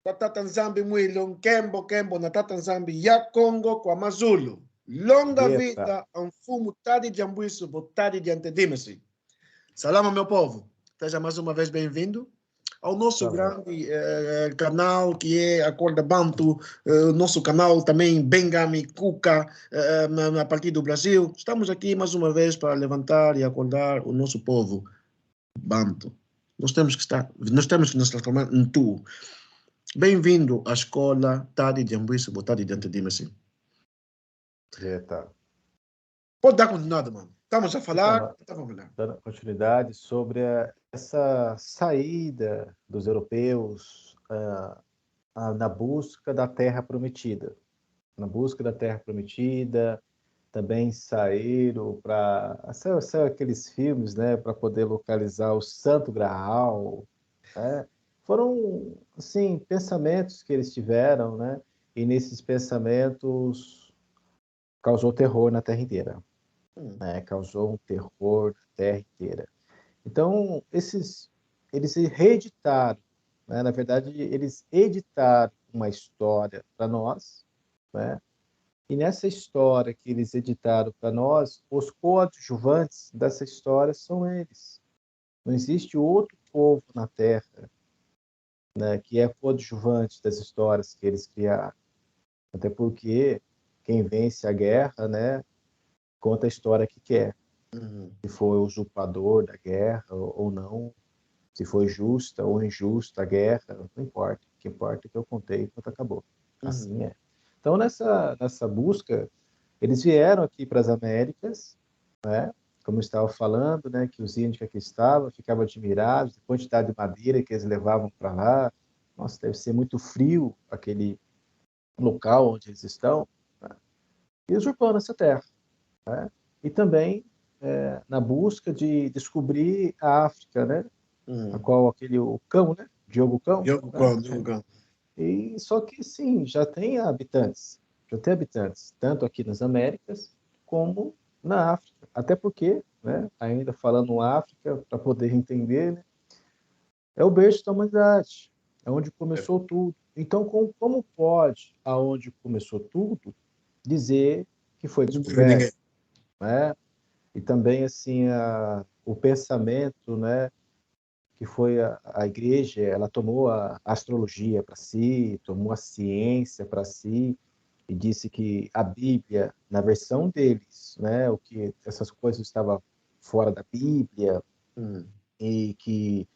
Batata Nzambi Mwilo, Kembo, Kembo, Natata Nzambi, Ya Congo, kwa Mazulu. Longa vida a um fumo Tadi de Ambuíço, Botadi de Antedimasi. Salama, meu povo. Seja mais uma vez bem-vindo ao nosso grande canal, que é Acorda Bantu, nosso canal também, Bengami, Cuca, a partir do Brasil. Estamos aqui mais uma vez para levantar e acordar o nosso povo Bantu. Nós temos que nos transformar em tu. Bem-vindo à escola Tadi de Ambuíço, Botadi de Antedimasi. Eita. Pode dar continuidade, mano. Estamos a falar. Dando continuidade sobre essa saída dos europeus na busca da Terra Prometida. Na busca da Terra Prometida, também saíram para... São aqueles filmes, né, para poder localizar o Santo Graal. Né? Foram, assim, pensamentos que eles tiveram, né? E nesses pensamentos causou terror na Terra inteira. Né? Causou um terror na Terra inteira. Então, eles reeditaram, né? Na verdade, eles editaram uma história para nós, né? E nessa história que eles editaram para nós, os coadjuvantes dessa história são eles. Não existe outro povo na Terra, né, que é coadjuvante das histórias que eles criaram. Até porque quem vence a guerra, né, conta a história que quer. Se foi o usurpador da guerra ou não, se foi justa ou injusta a guerra, não importa. O que importa é que eu contei enquanto acabou. Assim é. Então, nessa busca, eles vieram aqui para as Américas, né? Como eu estava falando, né, que os índios que aqui estavam ficavam admirados da quantidade de madeira que eles levavam para lá. Nossa, deve ser muito frio aquele local onde eles estão. Né? E usurpando essa terra. Né? E também na busca de descobrir a África, né? A qual o cão, né? Diogo Cão. Diogo Cão. E só que sim, já tem habitantes, tanto aqui nas Américas como na África. Até porque, né, ainda falando África, para poder entender, né, é o berço da humanidade, é onde começou tudo. Então, como pode, aonde começou tudo, dizer que foi descoberto? Né? E também, assim, o pensamento, né, que foi a igreja, ela tomou a astrologia para si, tomou a ciência para si, e disse que a Bíblia, na versão deles, né, o que essas coisas estavam fora da Bíblia, e que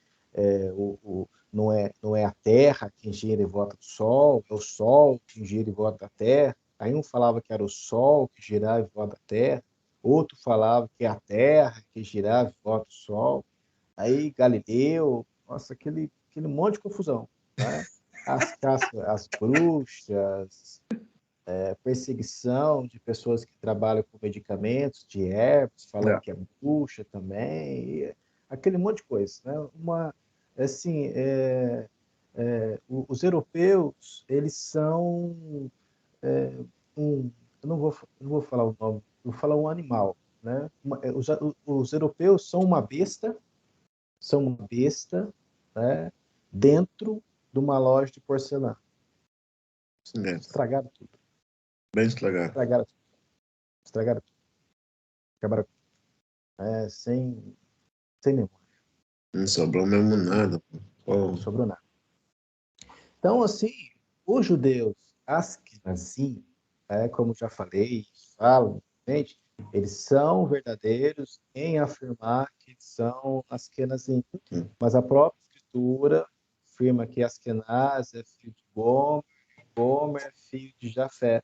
não é a Terra que gira em volta do Sol, é o Sol que gira em volta da Terra. Aí um falava que era o Sol que girava em volta da Terra, outro falava que é a Terra que girava em volta do Sol. Aí Galileu, nossa, aquele monte de confusão, né? As bruxas, perseguição de pessoas que trabalham com medicamentos, de ervas, falando que é bruxa também, aquele monte de coisa, né? Assim, os europeus, eles são eu não vou falar o nome, eu vou falar um animal, né? Os europeus são uma besta, né, dentro de uma loja de porcelana. Estragaram tudo. Bem estragado. Estragaram tudo. Acabaram sem memória. Não sobrou mesmo nada. Não sobrou nada. Então, assim, os judeus Askenazi, como já falei, falo, gente, eles são verdadeiros em afirmar que são Askenazi. Mas a própria escritura afirma que Askenaz é filho de Gomer é filho de Jafé.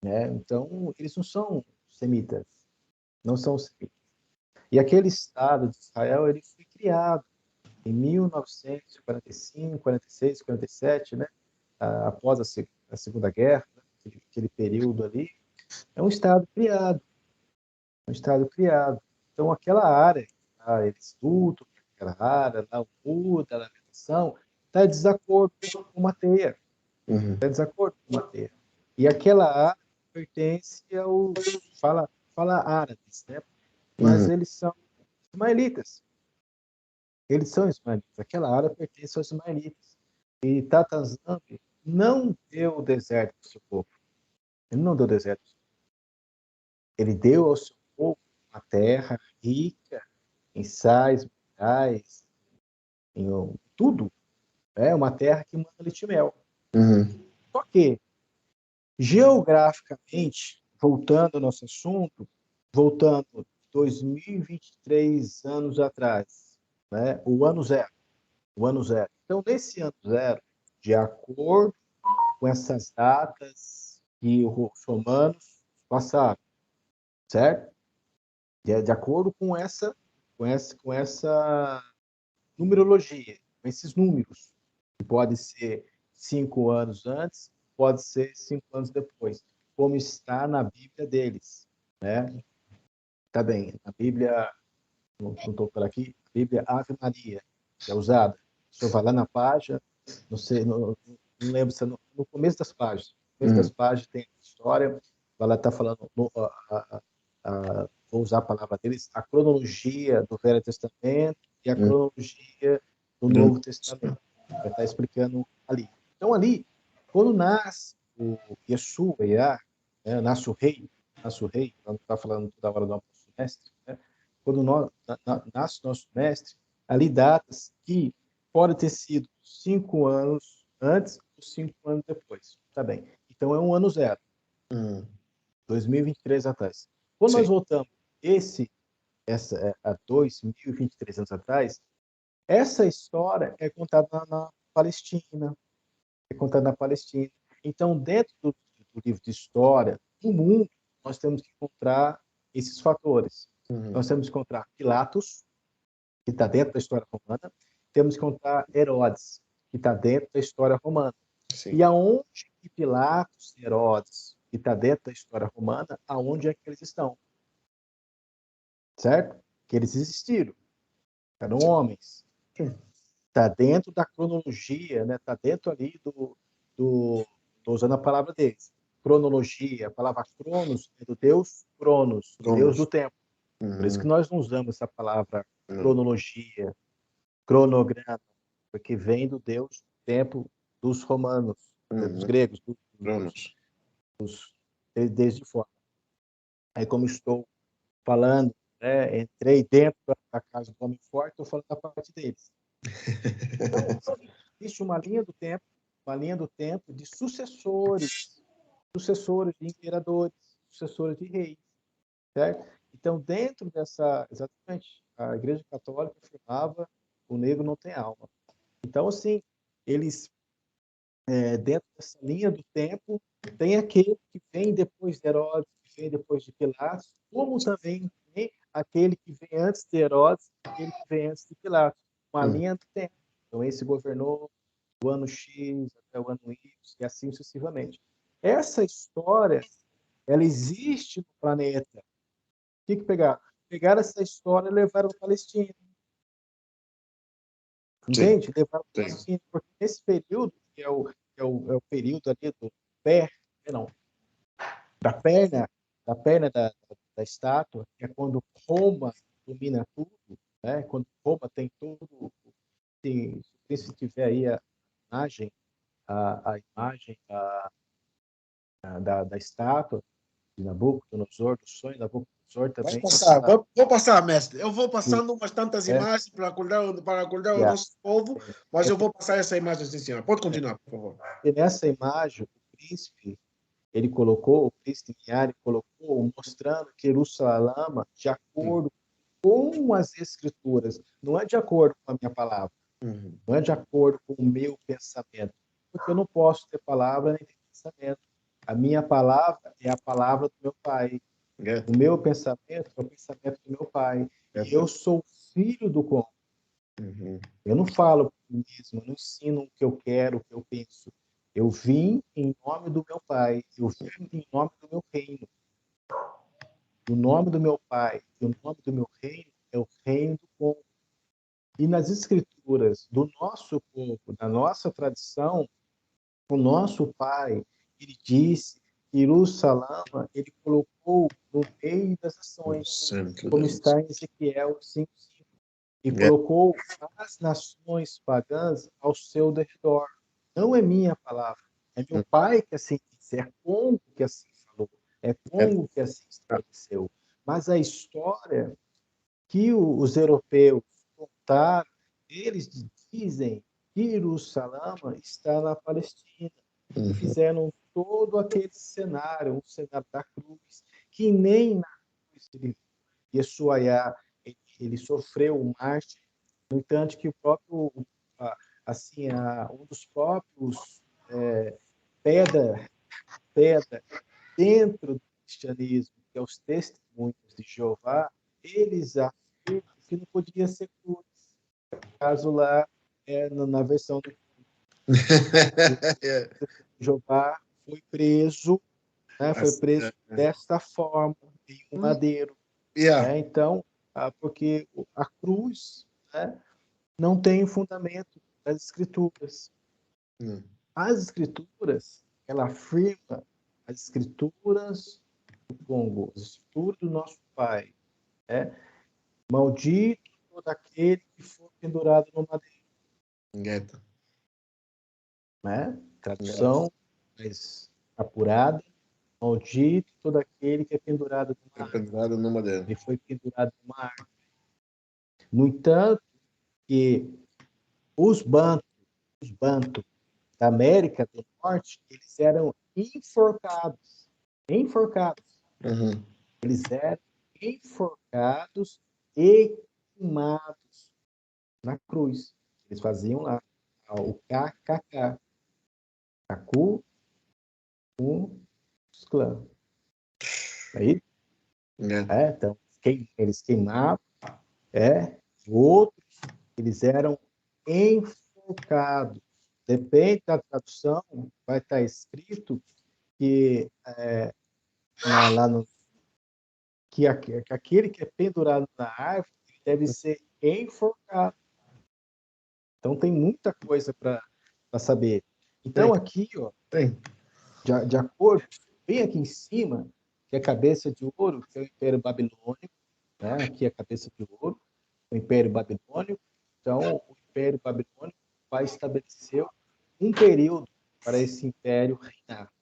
Né? Então, eles não são semitas. Não são semitas. E aquele Estado de Israel, ele foi criado em 1945, 46, 47, né? Após a Segunda Guerra, né? Aquele período ali. É um Estado criado. Então, aquela área, eles lutam, aquela área, lá, o muda, a alimentação, está em desacordo com uma teia. Está em desacordo com uma teia. E aquela área pertence ao... Fala árabes, né? Mas eles são ismaelitas. Aquela área pertence aos ismaelitas. E Tatanzambi não deu o deserto para o seu povo. Ele não deu o deserto. Ele deu ao seu povo uma terra rica em sais, minerais, em tudo. É uma terra que manda leite e mel. Só que, geograficamente, voltando ao nosso assunto, voltando 2023 anos atrás, né? O ano zero. Então, nesse ano zero, de acordo com essas datas que os romanos passaram, certo? De acordo com essa numerologia, com esses números, que pode ser 5 anos antes, pode ser 5 anos depois, como está na Bíblia deles, né? Tá bem, a Bíblia, não estou por aqui, a Bíblia Ave Maria, que é usada. O senhor vai lá na página, não sei, não lembro se é no começo das páginas. No começo das páginas tem a história, ela está falando, vou usar a palavra deles, a cronologia do Velho Testamento e a cronologia do Novo Testamento. Vai estar explicando ali. Então, ali, quando nasce o Yeshua, né, nasce o rei, não está falando toda hora do nosso mestre, né? Quando nasce o nosso mestre, ali datas que pode ter sido 5 anos antes ou 5 anos depois. Tá bem. Então, é um ano zero. 2023 atrás. Quando nós voltamos a 2023 anos atrás, essa história é contada na Palestina. É contada na Palestina. Então, dentro do livro de história do mundo, nós temos que encontrar esses fatores. Nós temos que encontrar Pilatos, que está dentro da história romana, temos que encontrar Herodes, que está dentro da história romana. Sim. E aonde que Pilatos e Herodes, que está dentro da história romana, aonde é que eles estão? Certo? Que eles existiram. Eram homens. Está dentro da cronologia, né? Está dentro ali estou usando a palavra deles. Cronologia, a palavra cronos é do Deus Cronos, Deus do tempo. Por isso que nós não usamos essa palavra cronologia, cronograma, porque vem do Deus do tempo dos romanos, dos gregos, desde fora. Aí, como estou falando, né, entrei dentro da casa do homem forte, estou falando da parte deles. Então, existe uma linha do tempo de sucessores de imperadores, sucessores de reis, certo? Então, dentro dessa, exatamente, a Igreja Católica afirmava o negro não tem alma. Então, assim, eles, dentro dessa linha do tempo, tem aquele que vem depois de Herodes, que vem depois de Pilatos, como também tem aquele que vem antes de Herodes, aquele que vem antes de Pilatos. Uma linha do tempo. Então, esse governou do ano X até o ano Y, e assim sucessivamente. Essa história, ela existe no planeta. O que pegaram? Pegaram essa história e levaram para a Palestina. Entende? Levaram para a Palestina. Porque nesse período, que é o período ali do pé, não, da perna da estátua, que é quando Roma domina tudo, né? Quando Roma tem tudo, se tiver aí a imagem da estátua de Nabucodonosor, do sonho de Nabucodonosor também. Vou passar, mestre. Eu vou passando umas tantas imagens para acordar o nosso povo, mas eu vou passar essa imagem, sim, senhora. Pode continuar, por favor. E nessa imagem, o príncipe, o príncipe Miari colocou, mostrando que Jerusalém, de acordo com as escrituras, não é de acordo com a minha palavra, não é de acordo com o meu pensamento, porque eu não posso ter palavra nem ter pensamento. A minha palavra é a palavra do meu pai. O meu pensamento é o pensamento do meu pai. E eu sou filho do Congo. Eu não falo por mim mesmo, eu não ensino o que eu quero, o que eu penso. Eu vim em nome do meu pai, eu vim em nome do meu reino. O nome do meu pai e o nome do meu reino é o reino do Congo. E nas escrituras do nosso povo, da nossa tradição, o nosso pai, ele disse que Jerusalém, ele colocou no meio das nações, como está em Ezequiel 5:5, e colocou as nações pagãs ao seu redor. Não é minha palavra, é meu pai que assim disse, é Congo que assim falou, é Congo que assim estabeleceu. Mas a história que os europeus contaram, eles dizem que Jerusalém está na Palestina. E fizeram todo aquele cenário, um cenário da cruz, que nem na cruz Yeshuaiá, ele sofreu o mártir, no entanto que o próprio, assim, um dos próprios pedra dentro do cristianismo, que é os testemunhos de Jeová, eles afirmam que não podia ser cruz, caso lá na versão do Jeová foi preso, né, foi preso desta forma, em um madeiro. Yeah. Então, porque a cruz, né, não tem fundamento das escrituras. As escrituras, ela afirma as escrituras do Congo, as escrituras do nosso Pai. Maldito todo aquele que for pendurado no madeiro. Né? Tradução mais apurada. Maldito todo aquele que é pendurado numa árvore. Ele foi pendurado numa árvore. No entanto, que os Bantu da América do Norte, eles eram enforcados. Eles eram enforcados e queimados na cruz. Eles faziam lá o KKK. Kaku, clã. Aí, então, eles queimavam, outros, eles eram enforcados. Depende da tradução, vai estar escrito que lá no que aquele que é pendurado na árvore deve ser enforcado. Então tem muita coisa para saber. Então aqui, ó, de acordo, bem aqui em cima, que é a cabeça de ouro, que é o Império Babilônico, né? Aqui é a cabeça de ouro, o Império Babilônico. Então o Império Babilônico vai estabelecer um período para esse império reinar,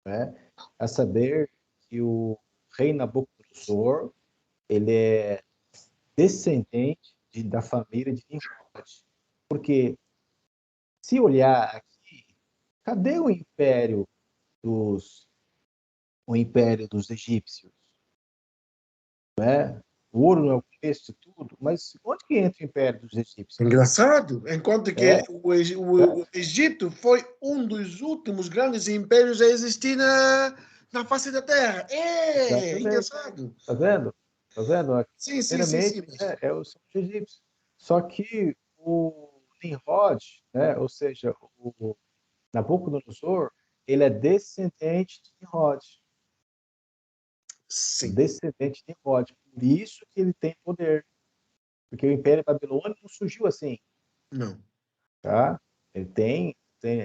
né? A saber que o rei Nabucodonosor, ele é descendente da família de Nimrod. Porque, se olhar aqui, cadê o império dos egípcios? Né? O ouro não é o começo de tudo, mas onde que entra o império dos egípcios? Engraçado, enquanto que o Egito foi um dos últimos grandes impérios a existir na face da Terra. Engraçado. Tá vendo? Tá vendo? Sim. Primeiramente, são os egípcios. Só que o Nimrod, né, ou seja, o Nabucodonosor, ele é descendente de Nimrod. Sim. Descendente de Nimrod. Por isso que ele tem poder. Porque o Império Babilônico não surgiu assim. Não. Tá? Ele tem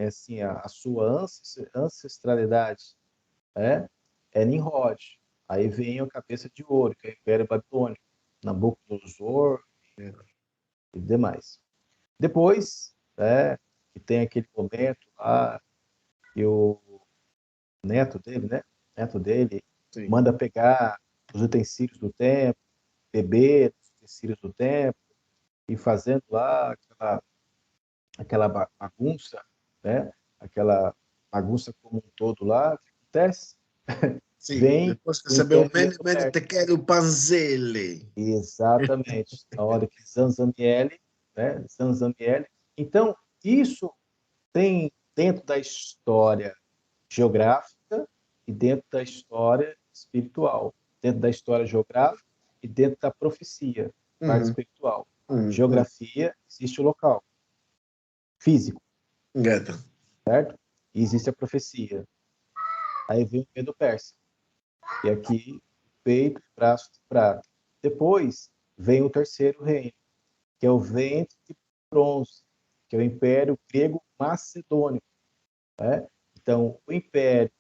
assim, a sua ancestralidade. É Nimrod. Aí vem a cabeça de ouro, que é o Império Babilônico. Nabucodonosor e demais. Depois, que tem aquele momento lá que o neto dele, né? Neto dele manda pegar os utensílios do templo, beber os utensílios do templo e fazendo lá aquela bagunça, né? Aquela bagunça como um todo lá, o que acontece? Sim, Vem depois que o recebeu o Império Mene Tekel Panzele. Exatamente. Na hora que Zanzaniel, né? Zanzaniel. Então, isso tem dentro da história geográfica e dentro da história espiritual. Dentro da história geográfica e dentro da profecia, parte espiritual. Geografia, existe o local físico, certo? E existe a profecia. Aí vem o Medo Persa. E aqui, peito, braço de prata. Depois vem o terceiro reino, que é o ventre de bronze, que é o Império Grego Macedônico. Né? Então, o Império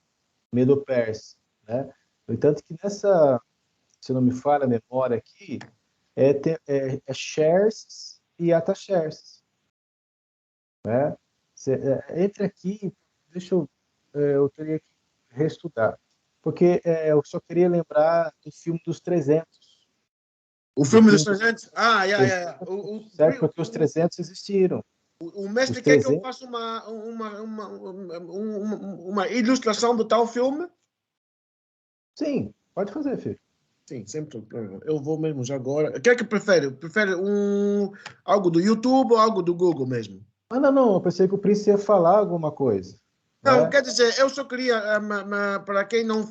Medo-Persa. Né? No entanto que nessa, se não me falha a memória aqui, é Xerxes e Ataxerxes. Né? Entre aqui, eu teria que reestudar, porque eu só queria lembrar do filme dos 300. O filme dos 300? Ah, yeah. Certo, porque os 300 existiram. O mestre Os quer que eu 300... faça uma ilustração do tal filme? Sim, pode fazer, filho. Sim, sempre. Eu vou mesmo já agora. O que é que prefere? Prefere algo do YouTube ou algo do Google mesmo? Ah, não, eu pensei que o Prince ia falar alguma coisa, Não, né? quer dizer, eu só queria, para quem não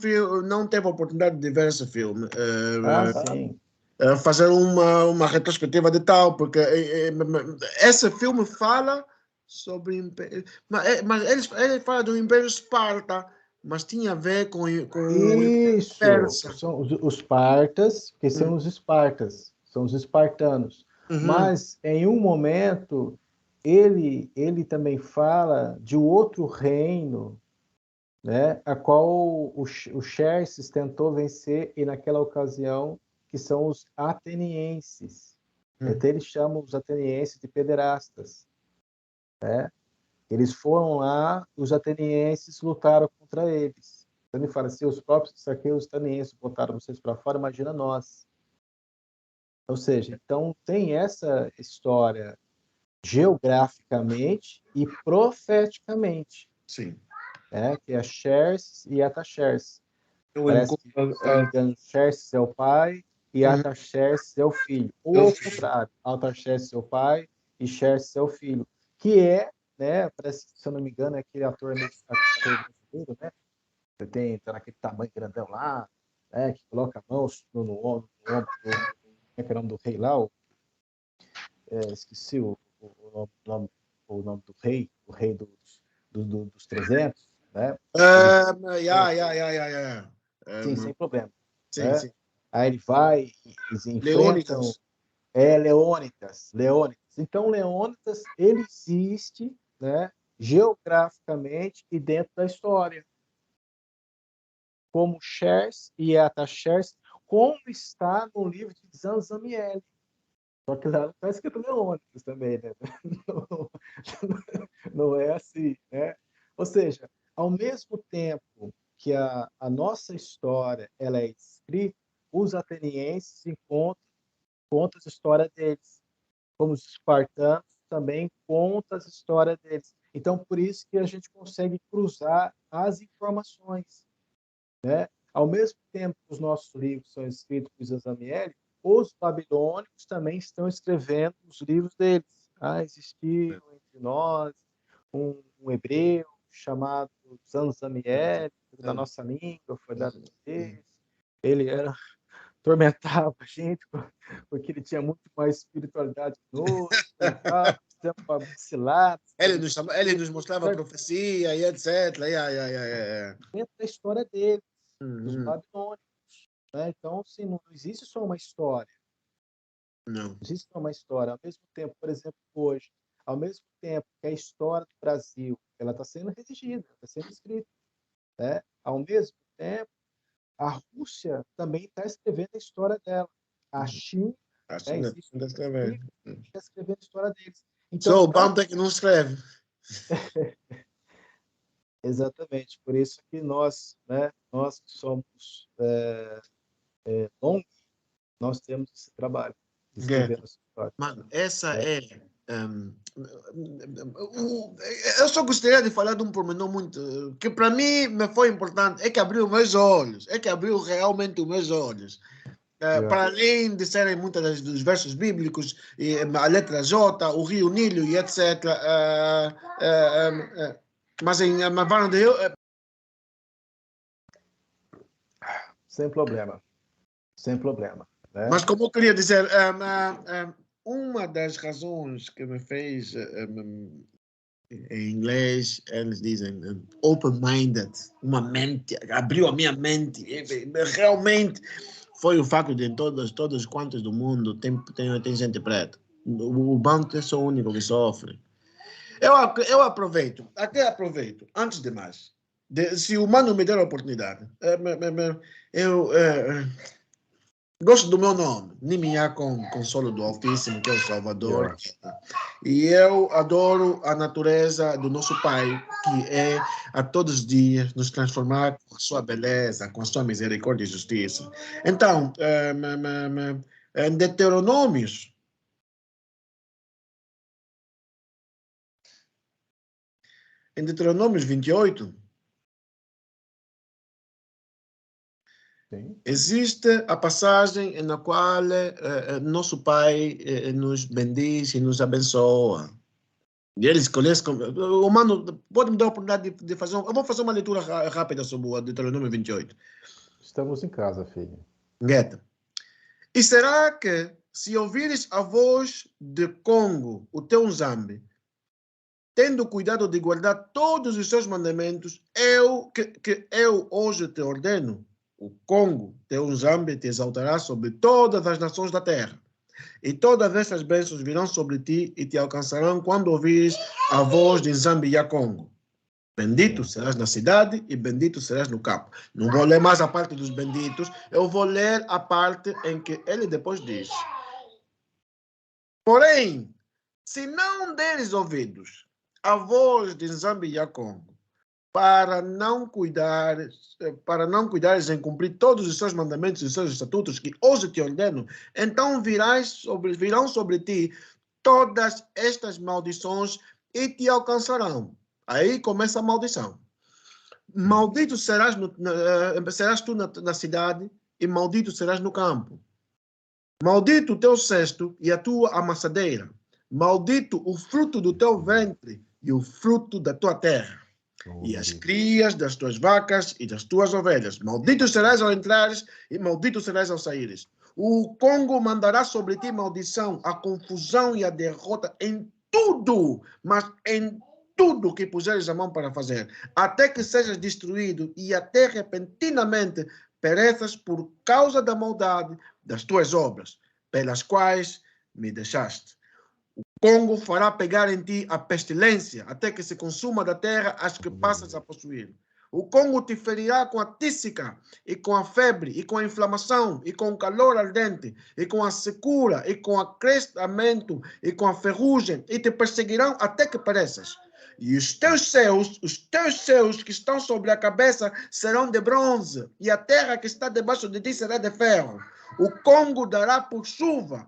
teve a oportunidade de ver esse filme, Ah, sim. fazer uma retrospectiva de tal, porque esse filme fala sobre ele fala do Império Esparta, mas tinha a ver com o Império Isso, Persa. são os partas, que Hum. são os espartas, são os espartanos. Uhum. Mas em um momento ele também fala de outro reino, né, a qual o Xerxes tentou vencer e naquela ocasião que são os atenienses. Até eles chamam os atenienses de pederastas, né? Eles foram lá, os atenienses lutaram contra eles. Então ele fala, se os próprios saqueus atenienses botaram vocês para fora, imagina nós. Ou seja, então tem essa história geograficamente e profeticamente, Sim. né? Que é Xerxes e Ataxerxes. Eu Parece encontro. que, se não me engano, Xerxes é o pai e Ataxerxes é o filho. Ou ao contrário, Ataxerxes é o pai e Xerxes é o filho. Que é, né, parece que, se eu não me engano, é aquele ator brasileiro, né? Tá naquele tamanho grandão lá, né, que coloca a mão no ombro como é que é o nome do rei lá? Esqueci o nome do rei, o rei dos 300, né? Ele, Yeah. sim, sem problema, Sim, né? sim. Aí ele vai, eles enfrentam Leônidas. Leônidas. Então, Leônidas, ele existe, né, geograficamente e dentro da história, como Xerxes e Ataxerxes, como está no livro de Zanzamiel. Só que lá está escrito Leônidas também, né? Não, não é assim, né? Ou seja, ao mesmo tempo que a nossa história ela é escrita, os atenienses contam a história deles, como os espartanos também contam a história deles. Então, por isso que a gente consegue cruzar as informações, né? Ao mesmo tempo que os nossos livros são escritos por Zazamiel, os babilônicos também estão escrevendo os livros deles. Existiu entre nós um hebreu chamado Zanzamiel, da nossa língua, foi dado por eles. Ele atormentava a gente porque ele tinha muito mais espiritualidade que nós, e tal, para vacilar. Ele nos mostrava a profecia e etc. Dentro da história dele, dos Uhum. babilônicos. Né? Então, assim, não existe só uma história. Não. Existe só uma história. Ao mesmo tempo, por exemplo, hoje, ao mesmo tempo que a história do Brasil ela está sendo redigida, está sendo escrita, né? Ao mesmo tempo, a Rússia também está escrevendo a história dela. A China, Assim né? não Existe está escrevendo. está escrevendo a história deles. Só Então, o Banta que não escreve. exatamente, por isso que nós, né? Nós que somos ONG, nós temos esse trabalho de escrever a nossa história. Mano, essa Né? é. Eu só gostaria de falar de um pormenor muito. Que para mim me foi importante. É que abriu meus olhos. É que abriu realmente os meus olhos. Yeah. Para além de serem muitos dos versos bíblicos, a letra J, o rio Nilo e etc. Mas em Varna Hill. Sem problema, sem problema. Né? Mas como eu queria dizer, uma das razões que me fez, em inglês, eles dizem open-minded, uma mente, abriu a minha mente. Realmente foi o facto de em todos os cantos do mundo tem gente preta. O banco é só o único que sofre. Eu aproveito, antes de mais, se o mano me der a oportunidade, eu Gosto do meu nome, Nimiá com consolo do Altíssimo, que é o Salvador. Yeah. E eu adoro a natureza do nosso Pai, que é a todos os dias nos transformar com a sua beleza, com a sua misericórdia e justiça. Então, em Deuteronômios, em Deuteronômios 28, Sim. existe a passagem na qual nosso Pai nos bendiz e nos abençoa. E ele escolheu como. O mano, pode me dar a oportunidade de fazer. Eu vou fazer uma leitura rápida sobre o Deuteronômio 28. Estamos em casa, filho. Gueta. E será que, se ouvires a voz de Congo, o teu Zambi, tendo cuidado de guardar todos os seus mandamentos, que eu hoje te ordeno, o Congo, teu Zambi, te exaltará sobre todas as nações da terra. E todas essas bênçãos virão sobre ti e te alcançarão quando ouvires a voz de Zambi e Congo. Bendito serás na cidade e bendito serás no campo. Não vou ler mais a parte dos benditos, eu vou ler a parte em que ele depois diz: porém, se não deres ouvidos à voz de Zambi e Congo, para não cuidares em cumprir todos os seus mandamentos e os seus estatutos que hoje te ordeno, então virão sobre ti todas estas maldições e te alcançarão. Aí começa a maldição. Maldito serás tu na cidade e maldito serás no campo. Maldito o teu cesto e a tua amassadeira. Maldito o fruto do teu ventre e o fruto da tua terra. E as crias das tuas vacas e das tuas ovelhas. Maldito serás ao entrares e maldito serás ao saíres. O Congo mandará sobre ti maldição, a confusão e a derrota em tudo, mas em tudo que puseres a mão para fazer, até que sejas destruído e até repentinamente pereças por causa da maldade das tuas obras, pelas quais me deixaste. Congo fará pegar em ti a pestilência, até que se consuma da terra as que passas a possuir. O Congo te ferirá com a tísica, e com a febre, e com a inflamação, e com o calor ardente, e com a secura, e com o acrescentamento, e com a ferrugem, e te perseguirão até que pereças. E os teus céus que estão sobre a cabeça serão de bronze, e a terra que está debaixo de ti será de ferro. O Congo dará por chuva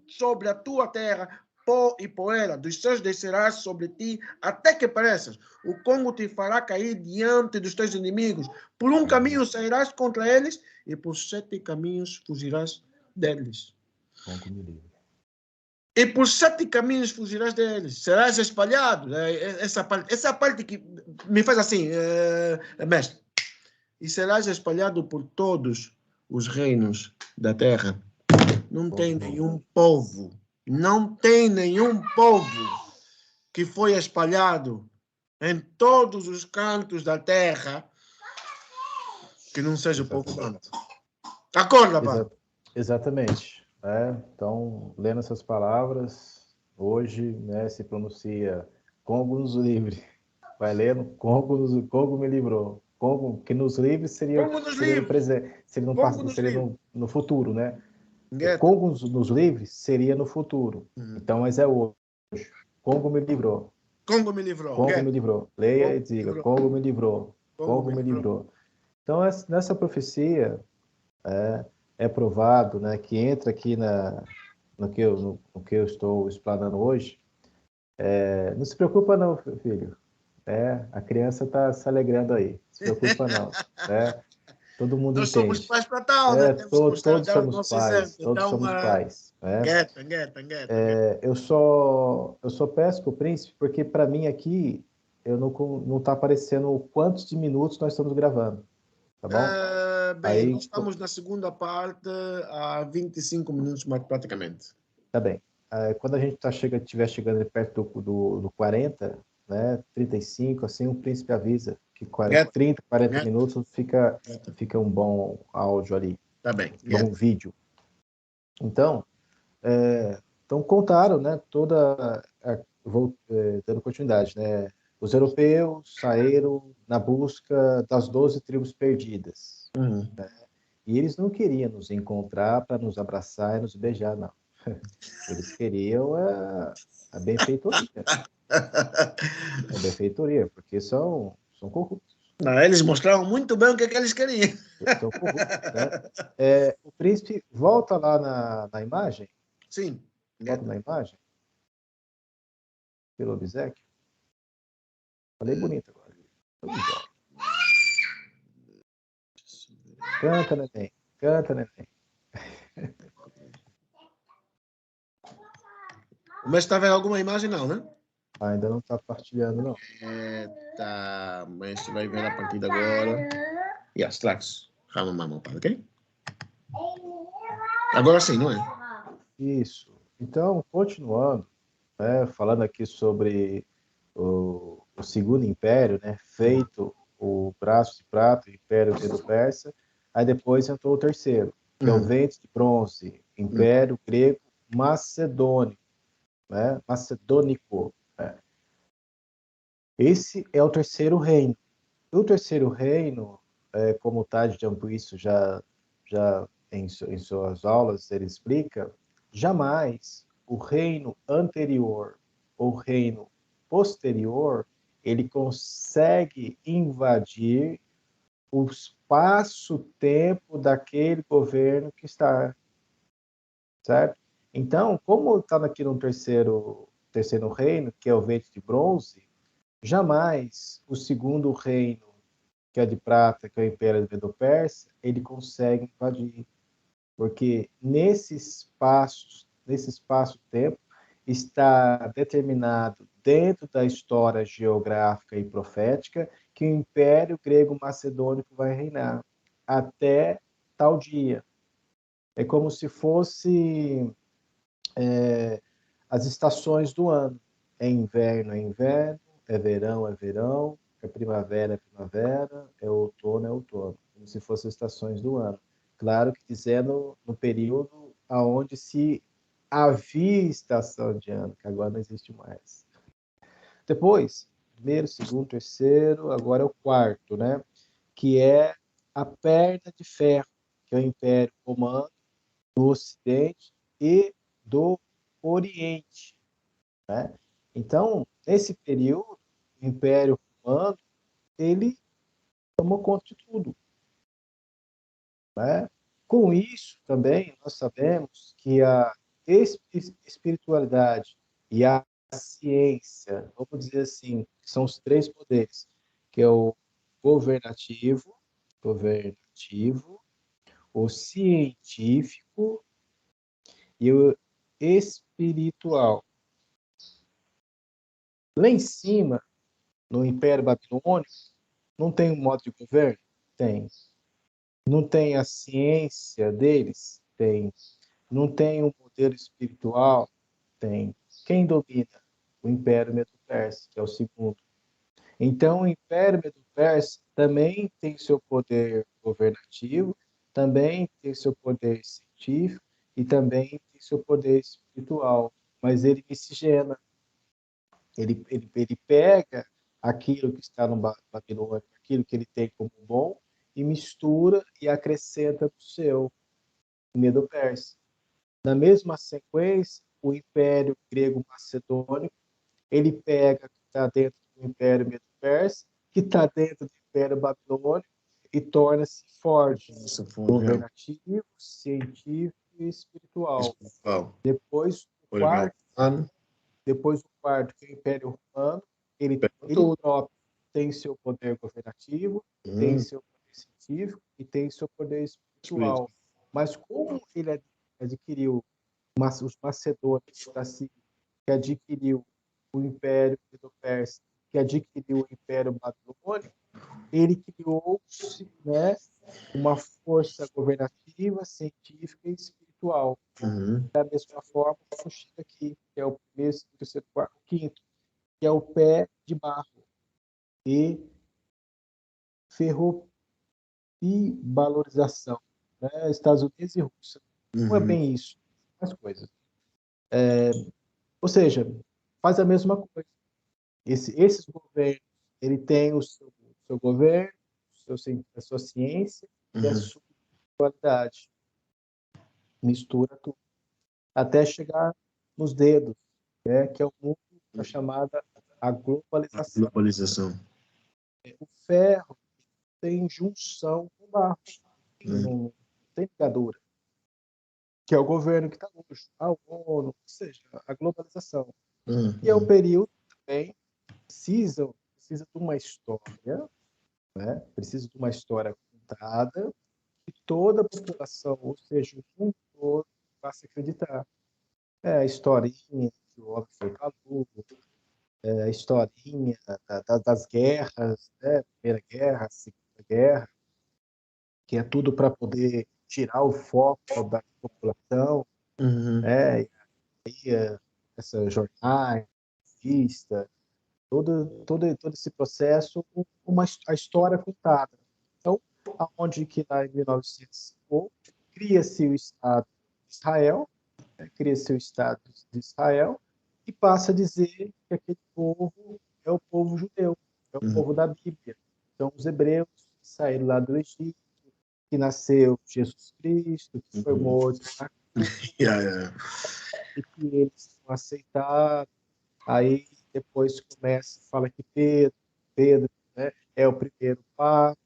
sobre a tua terra pó e poeira, dos céus descerás sobre ti até que pereças. O Congo te fará cair diante dos teus inimigos. Por um caminho sairás contra eles e por 7 caminhos fugirás deles. Congo me livre. E por 7 caminhos fugirás deles. Serás espalhado. Essa parte que me faz assim, mestre. E serás espalhado por todos os reinos da terra. Não tem nenhum povo, não tem nenhum povo que foi espalhado em todos os cantos da terra que não seja o povo santo. Acorda, pá. Exatamente. Então, lendo essas palavras, hoje, né, se pronuncia Congo nos livre. Vai lendo, Congo me livrou. Congo, que nos livre seria no presente, seria no passado, seria no futuro, né? Congo nos livre seria no futuro. Então, mas é hoje. Congo me livrou. Congo me livrou. Congo me livrou. Leia e diga, Congo me livrou. Congo me livrou. Então, nessa profecia é provado, né, que entra aqui no que eu estou explanando hoje. Não se preocupa não, filho. A criança está se alegrando aí. Não se preocupa não. Todo mundo Nós entende. somos pais para tal, né? Todos somos pais. Todos somos pais. Eu só peço para o príncipe, porque para mim aqui não está aparecendo quantos de minutos nós estamos gravando. Tá bom? Bem, nós estamos na segunda parte a 25 minutos praticamente. Tá bem. Quando a gente estiver chegando perto do 40, né, 35, assim, o príncipe avisa que 30, 40 minutos fica um bom áudio ali. Tá bem. Bom vídeo. Então, contaram, né, dando continuidade, né, os europeus saíram na busca das 12 tribos perdidas. Né, E eles não queriam nos encontrar para nos abraçar e nos beijar, não. Eles queriam a benfeitoria. A benfeitoria, porque são corruptos. Não, eles mostraram muito bem o que eles queriam. São corruptos, né? O príncipe volta lá na imagem, Sim. volta na imagem, pelo obséquio. Falei bonito agora. Canta, neném. Canta, neném. O mestre está vendo alguma imagem, não, né? Ainda não está partilhando, não. Tá, o mestre vai ver a partir de agora. Yes, tracks. Ok? Agora sim, não é? Isso. Então, continuando, né, falando aqui sobre o Segundo Império, né, feito o braço de prata, o Império Medo-Persa, aí depois entrou o terceiro, que é o Vente de Bronze, Império Grego Macedônico, né, Macedônico. Né. Esse é o terceiro reino. O terceiro reino, como o Tade de Ambuíço já em suas aulas ele explica, jamais o reino anterior ou reino posterior ele consegue invadir o espaço-tempo daquele governo que está, certo? Então, como está aqui no terceiro reino, que é o Vente de Bronze, jamais o segundo reino, que é de prata, que é o Império Medo-Persa, ele consegue invadir. Porque nesse espaço-tempo, está determinado dentro da história geográfica e profética que o Império Grego-Macedônico vai reinar até tal dia. É como se fosse as estações do ano. É inverno, é verão, é primavera, é outono, como se fossem estações do ano. Claro que dizendo no período aonde se havia estação de ano, que agora não existe mais. Depois, primeiro, segundo, terceiro, agora é o quarto, né? Que é a perna de ferro, que é o Império Romano do Ocidente e do Oriente, né? Então, nesse período, o Império Romano, ele tomou conta de tudo, né? Com isso, também, nós sabemos que a espiritualidade e a ciência, vamos dizer assim, são os três poderes, que é o governativo, governativo, o científico e o espiritual. Lá em cima, no Império Babilônico, não tem um modo de governo? Tem. Não tem a ciência deles? Tem. Não tem um modelo espiritual? Tem. Quem domina? O Império Medo-Persa, que é o segundo. Então, o Império Medo-Persa também tem seu poder governativo, também tem seu poder científico e também tem seu poder espiritual. Mas ele miscigena. Ele pega aquilo que está no Babilônia, aquilo que ele tem como bom, e mistura e acrescenta do seu Medo-Persa. Na mesma sequência, o Império Grego-Macedônico, ele pega o que está dentro do Império Medo-Persa, que está dentro do Império Babilônico, e torna-se forte, governativo, científico e espiritual. Depois, o quarto que é o Império Romano, ele próprio tem seu poder governativo, tem seu poder científico e tem seu poder espiritual. Mas como ele adquiriu os macedônios, que adquiriu o Império Medo-Persa, que adquiriu o Império Babilônico, ele criou-se, né, uma força governativa, científica e espiritual. Da mesma forma, como chega aqui, que é o primeiro, segundo, terceiro, quarto, quinto, que é o pé de barro e ferrovivalorização, né? Estados Unidos e Rússia. Não é bem isso, mais coisas. Ou seja, faz a mesma coisa. Esses governos, ele tem o seu governo, a sua ciência e a sua espiritualidade. Mistura tudo. Até chegar nos dedos, né, que é o mundo da chamada a globalização. Globalização. O ferro tem junção com o barro, não tem ligadura, que é o governo que está hoje, a ONU, ou seja, a globalização. E é o período também precisa de uma história, né? Precisa de uma história contada que toda a população, ou seja, o mundo todo, faça acreditar. É a historinha que o homem foi para a lua, a historinha das guerras, né? Primeira Guerra, Segunda Guerra, que é tudo para poder tirar o foco da população, né? E aí, essa jornada, vista, todo esse processo, a história contada. Então, aonde que lá em 1905 cria-se o Estado de Israel, né? Cria-se o Estado de Israel e passa a dizer que aquele povo é o povo judeu, é o povo da Bíblia. São os hebreus que saíram lá do Egito, que nasceu Jesus Cristo, que foi morto na cruz, e que eles não aceitaram. Aí depois fala que Pedro, né, é o primeiro Papa,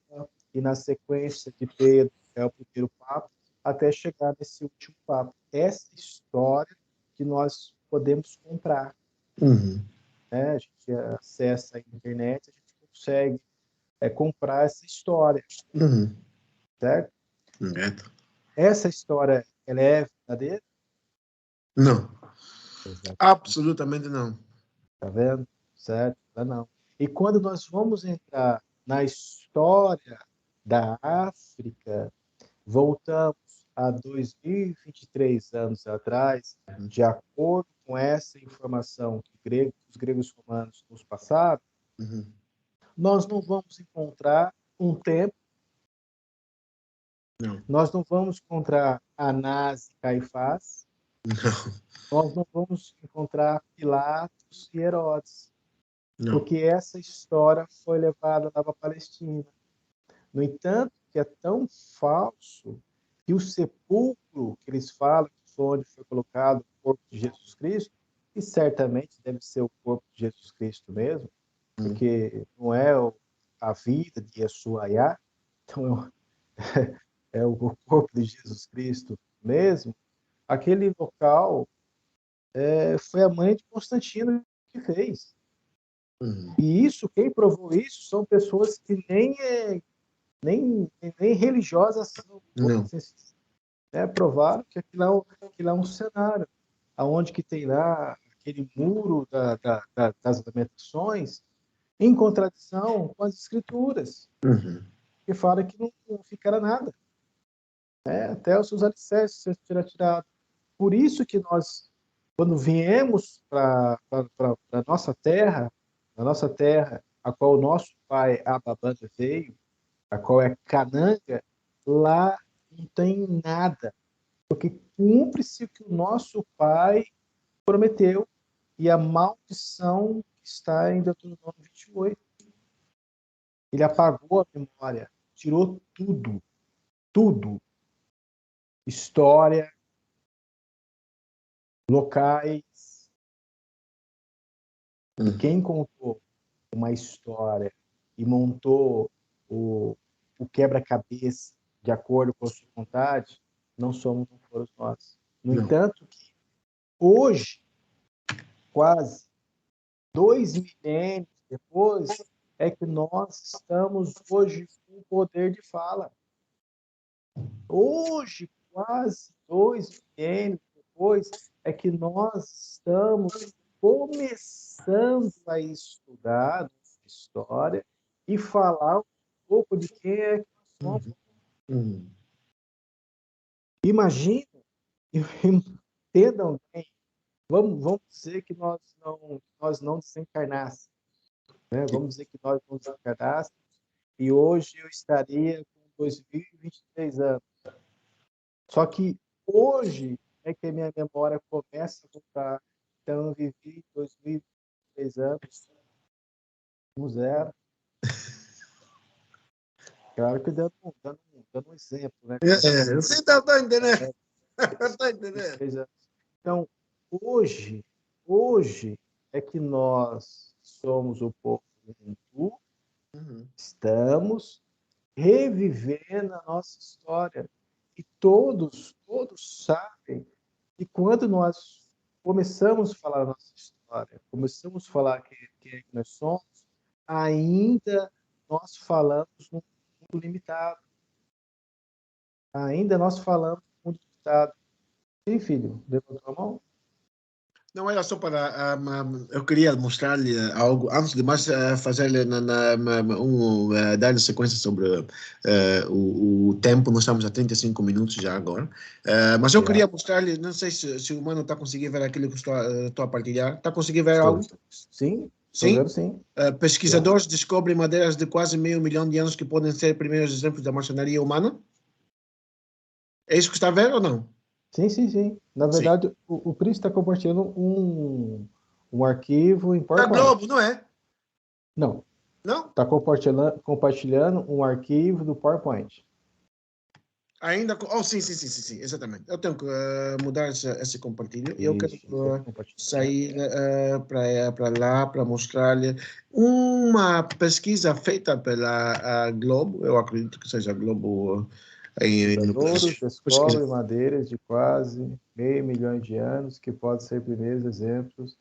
e na sequência de Pedro é o primeiro Papa, até chegar nesse último Papa. Essa história que nós podemos comprar. Né? A gente acessa a internet, a gente consegue comprar essa história. Certo? Essa história, ela é verdadeira? Não. Exatamente. Absolutamente não. Tá vendo? Certo? Não. E quando nós vamos entrar na história da África, voltamos a 2023 anos atrás, de acordo com essa informação que os gregos romanos nos passaram, nós não vamos encontrar um templo, nós não vamos encontrar Anás e Caifás, nós não vamos encontrar Pilatos e Herodes. Porque essa história foi levada lá para a Palestina. No entanto, que é tão falso que o sepulcro que eles falam que foi onde foi colocado o corpo de Jesus Cristo, e certamente deve ser o corpo de Jesus Cristo mesmo, porque não é a vida de Yeshua, então é o corpo de Jesus Cristo mesmo. Aquele local foi a mãe de Constantino que fez. E isso, quem provou isso, são pessoas que nem religiosas são. Provaram que aquilo é um cenário, aonde que tem lá aquele muro das lamentações, em contradição com as escrituras, que fala que não ficará nada. Até os seus alicerces serão tirados. Por isso que nós, quando viemos para a nossa terra, a qual o nosso pai Ababanda veio, a qual é Cananga, lá não tem nada, porque cumpre-se o que o nosso pai prometeu e a maldição está em Deuteronômio 28. Ele apagou a memória, tirou tudo. História, locais. E quem contou uma história e montou o quebra-cabeça de acordo com a sua vontade, não foram nós. No entanto, que hoje, quase 2 milênios depois, é que nós estamos hoje com o poder de fala. Hoje, quase 2 milênios depois, é que nós estamos começando a estudar a história e falar um pouco de quem é que nós somos. Imagina, entendam bem, vamos dizer que nós não desencarnássemos, né? Vamos dizer que nós não desencarnássemos e hoje eu estaria com 2023 anos. Só que hoje é que a minha memória começa a voltar. Então, eu vivi 2003 anos, no zero. claro que dando um exemplo, né? Você está entendendo? Está Que entendendo? seja... Então, hoje é que nós somos o povo Ubuntu, Uhum. estamos revivendo a nossa história. E todos sabem que quando nós começamos a falar a nossa história, começamos a falar quem é que nós somos, ainda nós falamos num mundo limitado. Ainda nós falamos num mundo limitado. Sim, filho, levantou a mão? Não era só para. Eu queria mostrar-lhe algo. Antes de mais, fazer-lhe dar-lhe sequência sobre o tempo. Nós estamos a 35 minutos já agora. Mas eu queria Yeah. mostrar-lhe. Não sei se o mano está conseguindo ver aquilo que estou a partilhar. Está conseguindo ver Estou, algo? sim, estou Sim? vendo sim. Yeah. Pesquisadores descobrem madeiras de quase meio milhão de anos que podem ser primeiros exemplos da marcenaria humana. É isso que está a ver ou não? Sim, sim, sim. Na Sim. verdade, o Pris está compartilhando um arquivo em Da Globo, PowerPoint. não é? Não, Não? está compartilhando um arquivo do PowerPoint. Ainda. Oh, sim, sim, sim, sim, sim, exatamente. Eu tenho que mudar esse compartilho. Eu quero Isso, tem que compartilhar. sair para lá para mostrar-lhe uma pesquisa feita pela Globo. Eu acredito que seja a Globo no Brasil. Pesquisadores Pesquisa. descobrem madeiras de quase meio milhão de anos que podem ser primeiros exemplos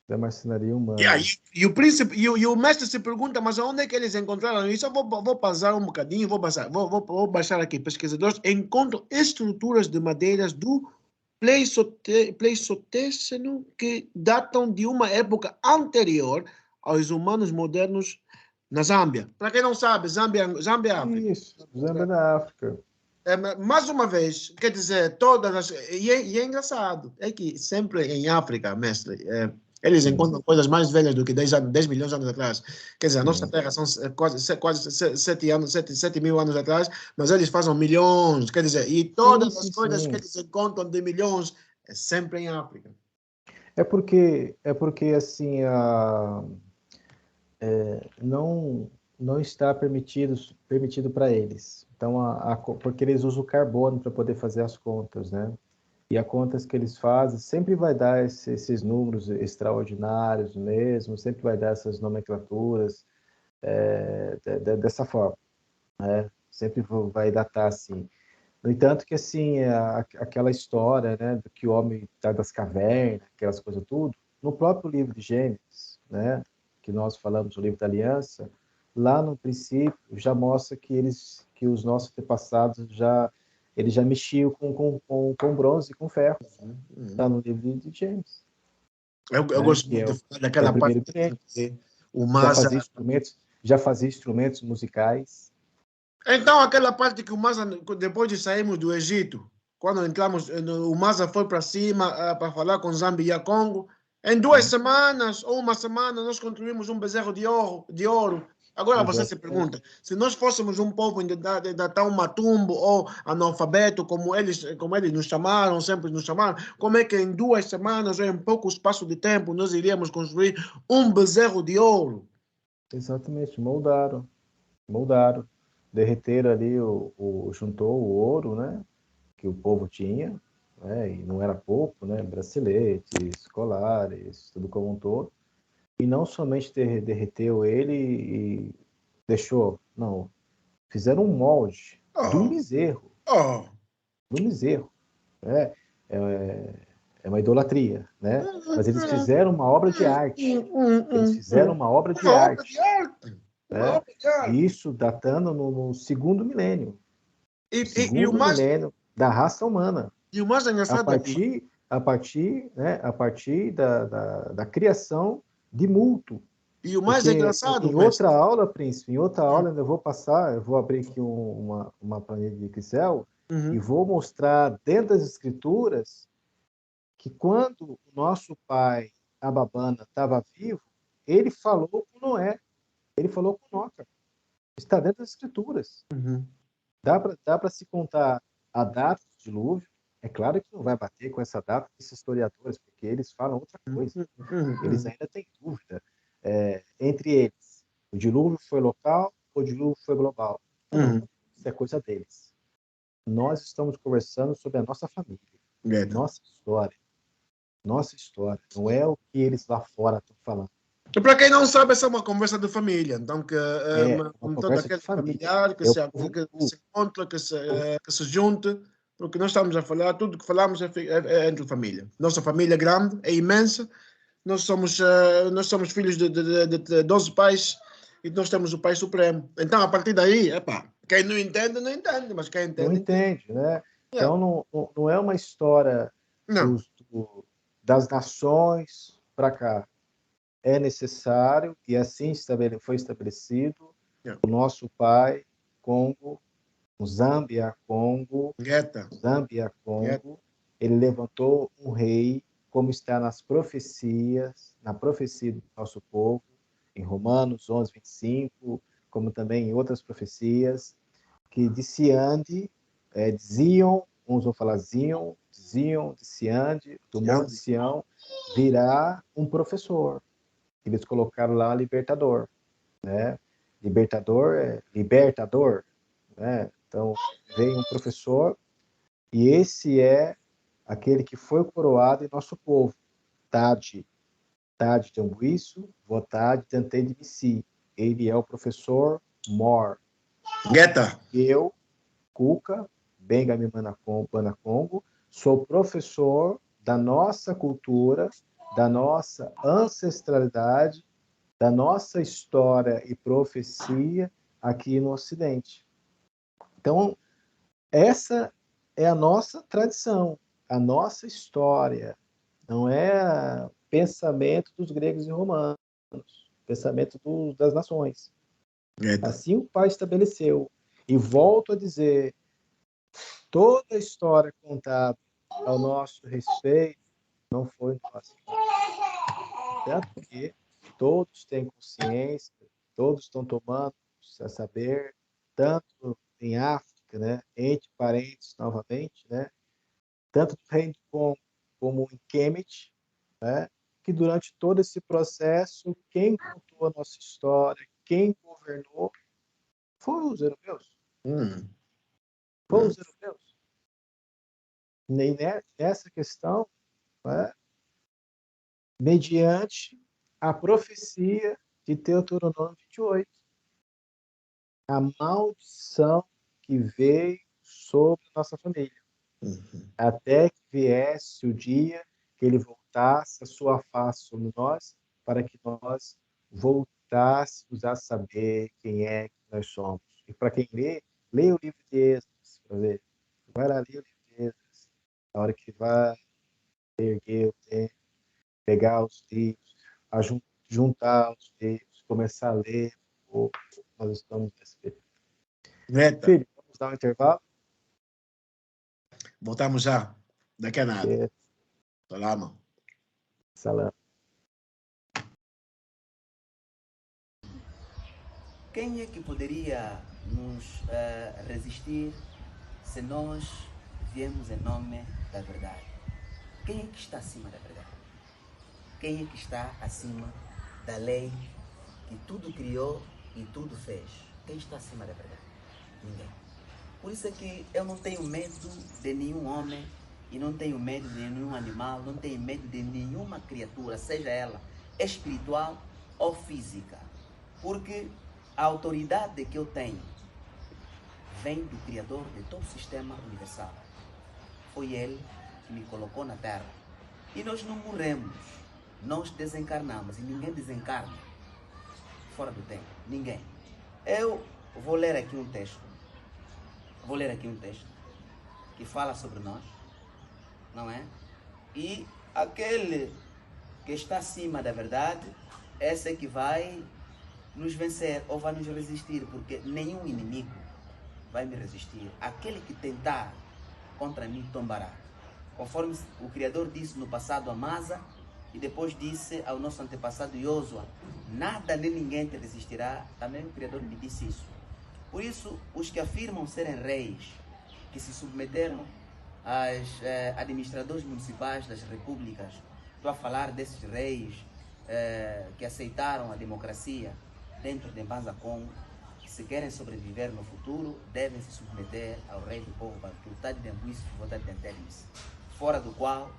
da marcenaria Yeah, humana. e o príncipe e o mestre se pergunta, mas onde é que eles encontraram isso? Eu vou passar um bocadinho, vou baixar aqui. Pesquisadores encontram estruturas de madeiras do Pleistoceno que datam de uma época anterior aos humanos modernos na Zâmbia. Para quem não sabe, Zâmbia é África. Isso, Zâmbia da África. Mais uma vez, quer dizer, e é engraçado, é que sempre em África, mestre, eles Sim, encontram coisas mais velhas do que 10 milhões de anos atrás. Quer dizer, a nossa sim. Terra são quase 7 mil anos atrás, mas eles fazem milhões, quer dizer, e Sim, todas as sim, coisas que sim. eles encontram de milhões é sempre em África. É porque assim, não está permitido para eles. Então, porque eles usam o carbono para poder fazer as contas, né? E as contas que eles fazem sempre vai dar esses números extraordinários mesmo, sempre vai dar essas nomenclaturas dessa forma, né? Sempre vai datar assim. No entanto, que assim, aquela história, né, do que o homem está das cavernas, aquelas coisas tudo, no próprio livro de Gênesis, né, que nós falamos no livro da Aliança, lá no princípio já mostra que os nossos antepassados eles já mexiam com bronze e com ferro, Uhum. está no livro de Gênesis, Eu né, gosto que muito de falar é o daquela parte primeiro milênio. que o Já Masa. fazia instrumentos, já fazia instrumentos musicais. Então, aquela parte que o Masa, depois de sairmos do Egito, quando entramos, o Masa foi para cima para falar com Zâmbia e Congo. Em 2 semanas ou uma semana, nós construímos um bezerro de ouro. Agora você se Exatamente. pergunta, se nós fôssemos um povo ainda tão matumbo ou analfabeto, como eles nos chamaram, sempre nos chamaram, como é que em 2 semanas ou em pouco espaço de tempo nós iríamos construir um bezerro de ouro? Exatamente, moldaram, derreteram ali, juntou o ouro, né, que o povo tinha, né, e não era pouco, né, braceletes, colares, tudo como um todo, e não somente derreteu ele e deixou, não, fizeram um molde Oh, oh. do bezerro, né, é uma idolatria, né, mas eles fizeram uma obra de arte, eles fizeram uma obra de Uma obra de arte, arte. Uma né, obra de arte. e isso datando no segundo milênio, E, o e, e o segundo mais, milênio da raça humana, e o mais a engraçado é que. partir, da criação de multo. E o mais Porque engraçado, em outra mestre. aula, Príncipe, em outra aula eu vou abrir aqui uma planilha de Excel e Uhum. vou mostrar dentro das escrituras que quando o nosso pai Ababana estava vivo, ele falou com Noé, ele falou com Noca. Está dentro das escrituras. Uhum. Dá para se contar a data do dilúvio. É claro que não vai bater com essa data desses historiadores, porque eles falam outra coisa. Uhum. Uhum. Eles Uhum. ainda têm dúvida entre eles. O dilúvio foi local ou o dilúvio foi global? Uhum. Isso é coisa deles. Nós estamos conversando sobre a nossa família, Geta. nossa história. Nossa história. Não é o que eles lá fora estão falando. E para quem não sabe, essa é uma conversa de família. Então, que É uma todo conversa de aquele família. familiar É o povo que se encontra, que se junte, porque nós estamos a falar, tudo que falamos é entre família. Nossa família é grande, é imensa. Nós somos filhos de 12 pais e nós temos o Pai Supremo. Então, a partir daí, epá, quem não entende, não entende, mas quem não entende, entende. entende, né? Yeah. Então, não é uma história Não, das nações para cá. É necessário, e assim foi estabelecido, yeah. o nosso pai, Congo, o Geta, Zâmbia, geta. Congo, ele levantou um rei, como está nas profecias, na profecia do nosso povo, em Romanos 11, 25, como também em outras profecias, que de Siande, diziam, uns vão falar diziam de Siande, do Monte Gandhi. Sião, virá um professor. Eles colocaram lá libertador, né? Libertador é libertador, né? Então, vem um professor e esse é aquele que foi coroado em nosso povo. Tade, Tade de Ambuíço, Votade Tantei de Missi. Ele é o professor Mor. Geta. Eu, Cuca, Bengami Congo, sou professor da nossa cultura, da nossa ancestralidade, da nossa história e profecia aqui no Ocidente. Então, essa é a nossa tradição, a nossa história. Não é pensamento dos gregos e romanos, pensamento das nações. Geta. Assim o pai estabeleceu. E volto a dizer, toda a história contada ao nosso respeito não foi nossa. Tanto que todos têm consciência, todos estão tomando a saber, tanto em África, né, entre parentes novamente, né, tanto no Reino de Congo como em Kemet, né, que durante todo esse processo, quem contou a nossa história, quem governou, foram os europeus. Hum. Foram os europeus. Nem nessa questão, né, mediante a profecia de Deuteronômio 28. A maldição que veio sobre a nossa família, até que viesse o dia que ele voltasse a sua face sobre nós, para que nós voltássemos a saber quem é que nós somos. E para quem lê, leia o livro de Esdras, para ver. Vai lá ler o livro de Esdras. A hora que vai erguer o templo, pegar os livros, juntar os livros, começar a ler, nós estamos nesse período. Geta. Filho, vamos dar um intervalo? Voltamos já. Daqui a nada. Porque, Salama. salam. Quem é que poderia nos resistir se nós viemos em nome da verdade? Quem é que está acima da verdade? Quem é que está acima da lei que tudo criou e tudo fez? Quem está acima da verdade? Ninguém. Por isso é que eu não tenho medo de nenhum homem e não tenho medo de nenhum animal, não tenho medo de nenhuma criatura, seja ela espiritual ou física. Porque a autoridade que eu tenho vem do Criador de todo o sistema universal. Foi Ele que me colocou na Terra. E nós não morremos, nós desencarnamos. E ninguém desencarna fora do tempo. Ninguém. Eu vou ler aqui um texto. Vou ler aqui um texto que fala sobre nós, não é? E aquele que está acima da verdade, esse é que vai nos vencer ou vai nos resistir, porque nenhum inimigo vai me resistir. Aquele que tentar contra mim tombará. Conforme o Criador disse no passado a Masa e depois disse ao nosso antepassado Iosua, nada nem ninguém te resistirá. Também o Criador me disse isso. Por isso, os que afirmam serem reis, que se submeteram aos administradores municipais das repúblicas, estou a falar desses reis que aceitaram a democracia dentro de Mbanza Congo, que se querem sobreviver no futuro, devem se submeter ao rei do povo Bantu, Tade Dembuísse, Tade Dentelice, fora do qual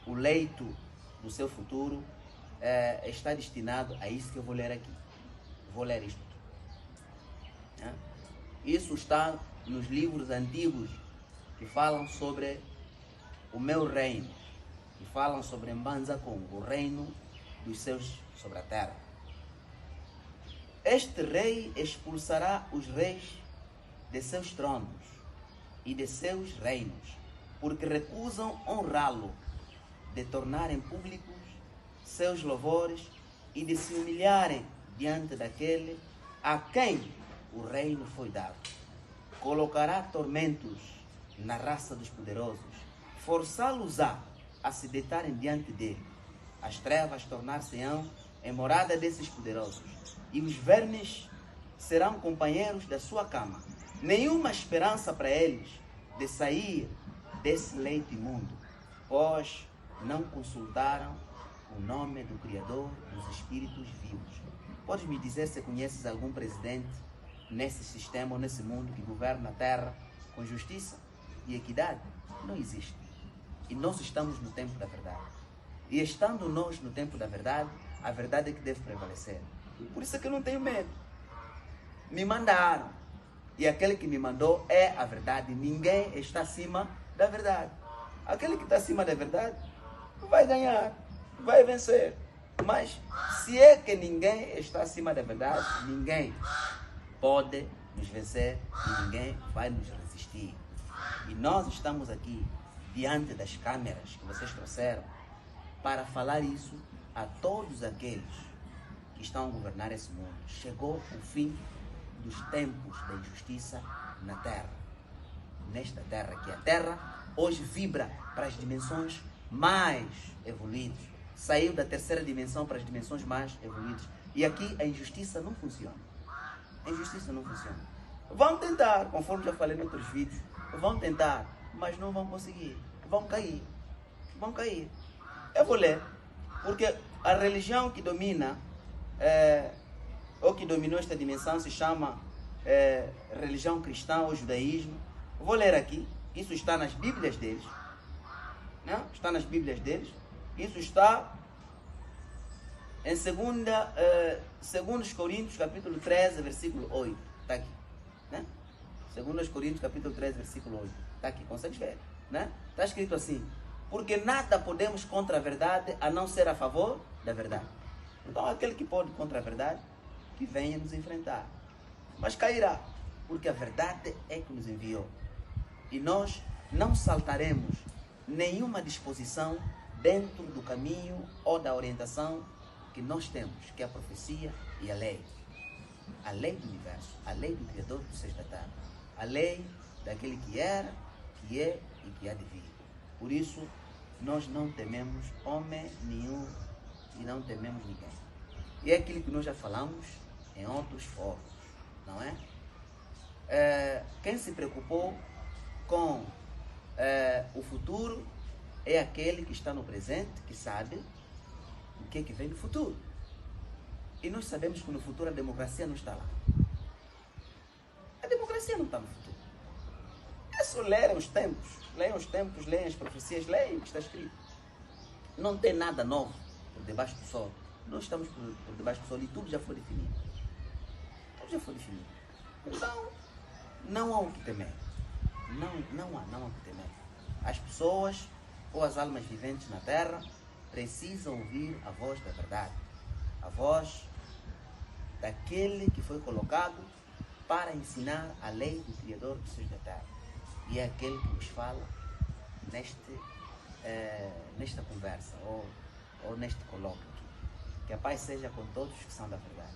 o leito do seu futuro está destinado a isso que eu vou ler aqui. Vou ler isto. Isso está nos livros antigos que falam sobre o meu reino, que falam sobre Mbanza Congo, o reino dos seus sobre a terra. Este rei expulsará os reis de seus tronos e de seus reinos, porque recusam honrá-lo, de tornarem públicos seus louvores e de se humilharem diante daquele a quem o reino foi dado. Colocará tormentos na raça dos poderosos, forçá-los-á a se deitarem diante dele. As trevas tornar-se-ão em morada desses poderosos, e os vermes serão companheiros da sua cama. Nenhuma esperança para eles de sair desse leito imundo, pois não consultaram o nome do Criador dos espíritos vivos. Podes me dizer se conheces algum presidente nesse sistema ou nesse mundo que governa a terra com justiça e equidade? Não existe. E nós estamos no tempo da verdade. E estando nós no tempo da verdade, a verdade é que deve prevalecer. Por isso é que eu não tenho medo. Me mandaram. E aquele que me mandou é a verdade. Ninguém está acima da verdade. Aquele que está acima da verdade vai ganhar, vai vencer. Mas se é que ninguém está acima da verdade, ninguém pode nos vencer e ninguém vai nos resistir. E nós estamos aqui diante das câmeras que vocês trouxeram para falar isso a todos aqueles que estão a governar esse mundo. Chegou o fim dos tempos da injustiça na terra. Nesta terra, que a terra hoje vibra para as dimensões mais evoluídas. Saiu da terceira dimensão para as dimensões mais evoluídas. E aqui a injustiça não funciona. A injustiça não funciona. Vão tentar, conforme já falei em outros vídeos, vão tentar, mas não vão conseguir. Vão cair. Vão cair. Eu vou ler, porque a religião que domina, ou que dominou esta dimensão, se chama religião cristã ou judaísmo. Vou ler aqui, isso está nas Bíblias deles. Né? Está nas Bíblias deles. Isso está em 2 Coríntios, capítulo 13, versículo 8. Está aqui. Né? 2 Coríntios, capítulo 13, versículo 8. Está aqui, consegue ver? Né? Está escrito assim: porque nada podemos contra a verdade a não ser a favor da verdade. Então aquele que pode contra a verdade, que venha nos enfrentar. Mas cairá, porque a verdade é que nos enviou. E nós não saltaremos nenhuma disposição dentro do caminho ou da orientação que nós temos, que é a profecia e a lei. A lei do universo, a lei do Criador dos céus da terra. A lei daquele que era, que é e que há de vir. Por isso, nós não tememos homem nenhum e não tememos ninguém. E é aquilo que nós já falamos em outros fóruns, não é? Quem se preocupou com o futuro é aquele que está no presente, que sabe o que é que vem no futuro. E nós sabemos que no futuro a democracia não está lá. A democracia não está no futuro. É só ler os tempos. Leiam os tempos, leiam as profecias, leiam o que está escrito. Não tem nada novo por debaixo do sol. Nós estamos por debaixo do sol e tudo já foi definido. Tudo já foi definido. Então, não há o que temer. Não há o que temer. As pessoas ou as almas viventes na terra precisam ouvir a voz da verdade. A voz daquele que foi colocado para ensinar a lei do Criador dos céus da terra. E é aquele que nos fala nesta conversa ou neste colóquio aqui. Que a paz seja com todos que são da verdade.